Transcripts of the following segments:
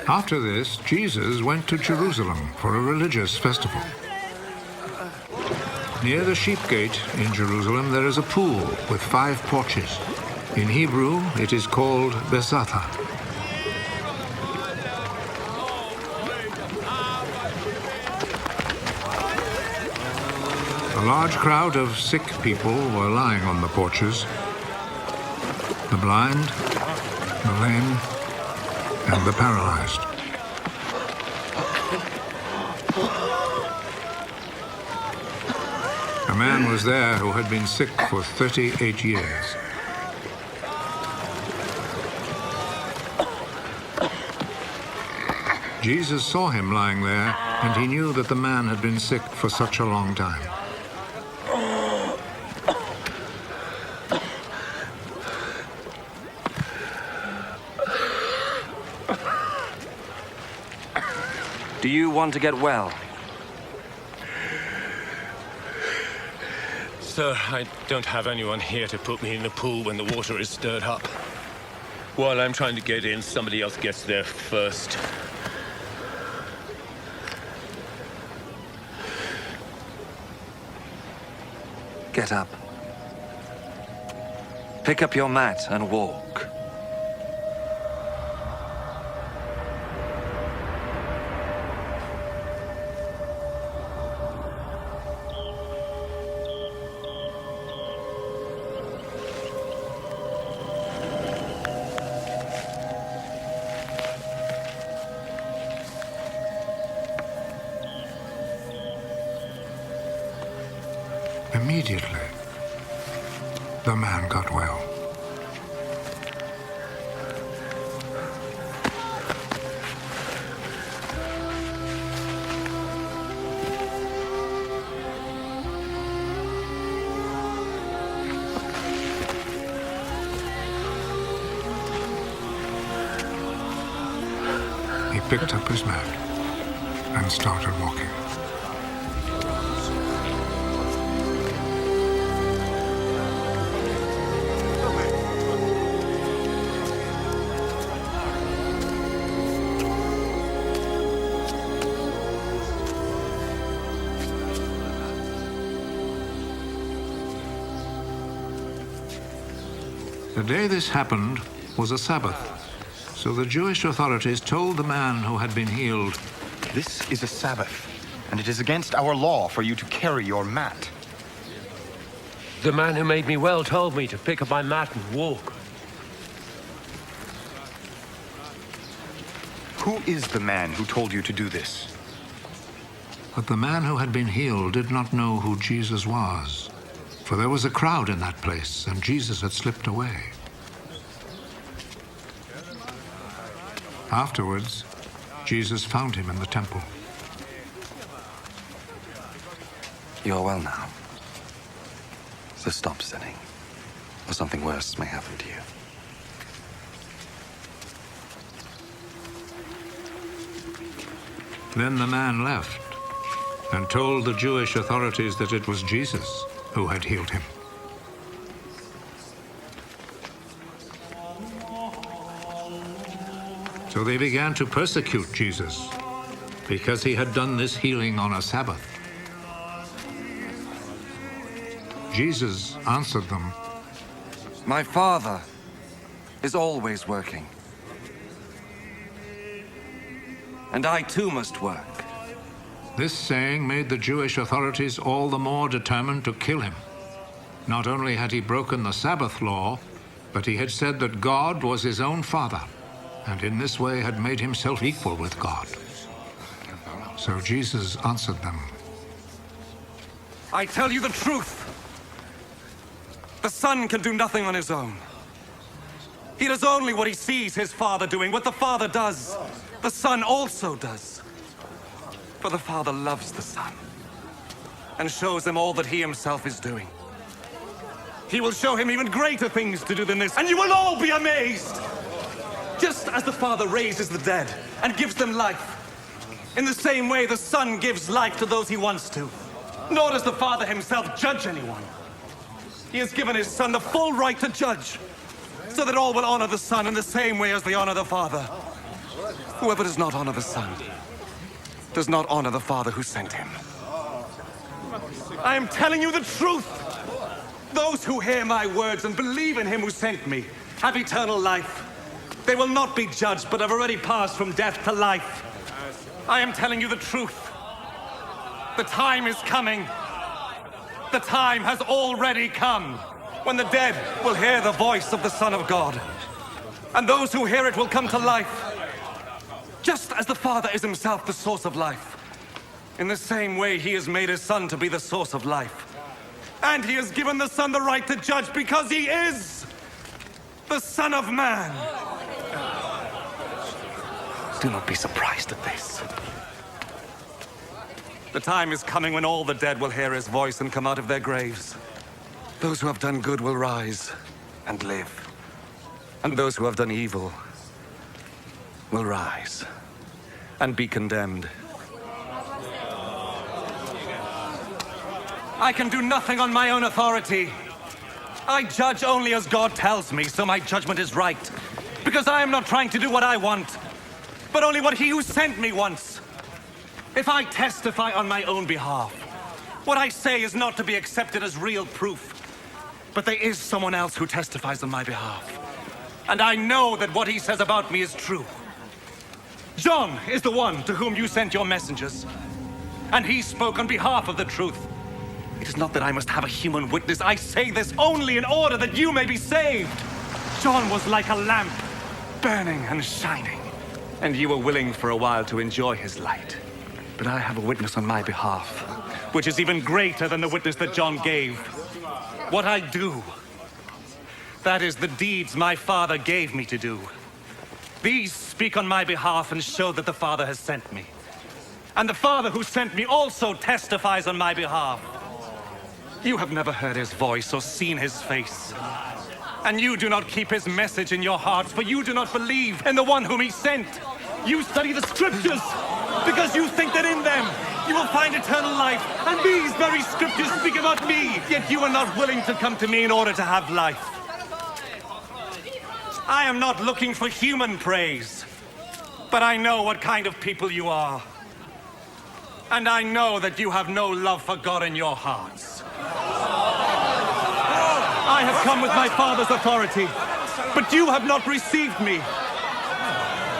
After this, Jesus went to Jerusalem for a religious festival. Near the sheep gate in Jerusalem there is a pool with 5 porches. In Hebrew, it is called Bethesda. A large crowd of sick people were lying on the porches: the blind, the lame, and the paralyzed. A man was there who had been sick for 38 years. Jesus saw him lying there, and he knew that the man had been sick for such a long time. Do you want to get well? Sir, I don't have anyone here to put me in the pool when the water is stirred up. While I'm trying to get in, somebody else gets there first. Get up. Pick up your mat and walk. Immediately, the man got well. He picked up his mat and started walking. The day this happened was a Sabbath, so the Jewish authorities told the man who had been healed, "This is a Sabbath, and it is against our law for you to carry your mat." The man who made me well told me to pick up my mat and walk. Who is the man who told you to do this? But the man who had been healed did not know who Jesus was, for there was a crowd in that place, and Jesus had slipped away. Afterwards, Jesus found him in the temple. You're well now. So stop sinning, or something worse may happen to you. Then the man left and told the Jewish authorities that it was Jesus who had healed him. So they began to persecute Jesus because he had done this healing on a Sabbath. Jesus answered them, My Father is always working. And I too must work. This saying made the Jewish authorities all the more determined to kill him. Not only had he broken the Sabbath law, but he had said that God was his own Father, and in this way had made himself equal with God. So Jesus answered them, I tell you the truth. The Son can do nothing on his own. He does only what he sees his Father doing. What the Father does, the Son also does. For the Father loves the Son and shows him all that he himself is doing. He will show him even greater things to do than this, and you will all be amazed. Just as the Father raises the dead and gives them life, in the same way the Son gives life to those he wants to. Nor does the Father himself judge anyone. He has given his Son the full right to judge, so that all will honor the Son in the same way as they honor the Father. Whoever does not honor the Son does not honor the Father who sent him. I am telling you the truth. Those who hear my words and believe in him who sent me have eternal life. They will not be judged, but have already passed from death to life. I am telling you the truth. The time is coming. The time has already come when the dead will hear the voice of the Son of God. And those who hear it will come to life. Just as the Father is himself the source of life, in the same way he has made his Son to be the source of life. And he has given the Son the right to judge because he is the Son of Man. Do not be surprised at this. The time is coming when all the dead will hear his voice and come out of their graves. Those who have done good will rise and live. And those who have done evil will rise and be condemned. I can do nothing on my own authority. I judge only as God tells me, so my judgment is right. Because I am not trying to do what I want, but only what he who sent me wants. If I testify on my own behalf, what I say is not to be accepted as real proof. But there is someone else who testifies on my behalf. And I know that what he says about me is true. John is the one to whom you sent your messengers. And he spoke on behalf of the truth. It is not that I must have a human witness. I say this only in order that you may be saved. John was like a lamp, burning and shining. And you were willing for a while to enjoy his light. But I have a witness on my behalf, which is even greater than the witness that John gave. What I do, that is the deeds my Father gave me to do. These speak on my behalf and show that the Father has sent me. And the Father who sent me also testifies on my behalf. You have never heard his voice or seen his face. And you do not keep his message in your hearts, for you do not believe in the one whom he sent. You study the scriptures because you think that in them you will find eternal life. And these very scriptures speak about me, yet you are not willing to come to me in order to have life. I am not looking for human praise, but I know what kind of people you are. And I know that you have no love for God in your hearts. I have come with my Father's authority, but you have not received me.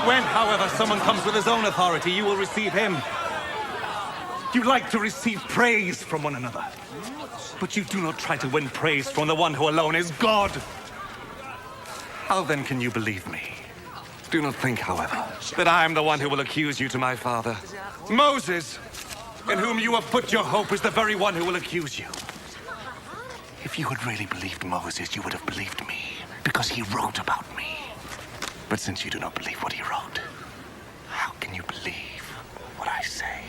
When, however, someone comes with his own authority, you will receive him. You like to receive praise from one another, but you do not try to win praise from the one who alone is God. How then can you believe me? Do not think, however, that I am the one who will accuse you to my Father. Moses, in whom you have put your hope, is the very one who will accuse you. If you had really believed Moses, you would have believed me, because he wrote about me. But since you do not believe what he wrote, how can you believe what I say?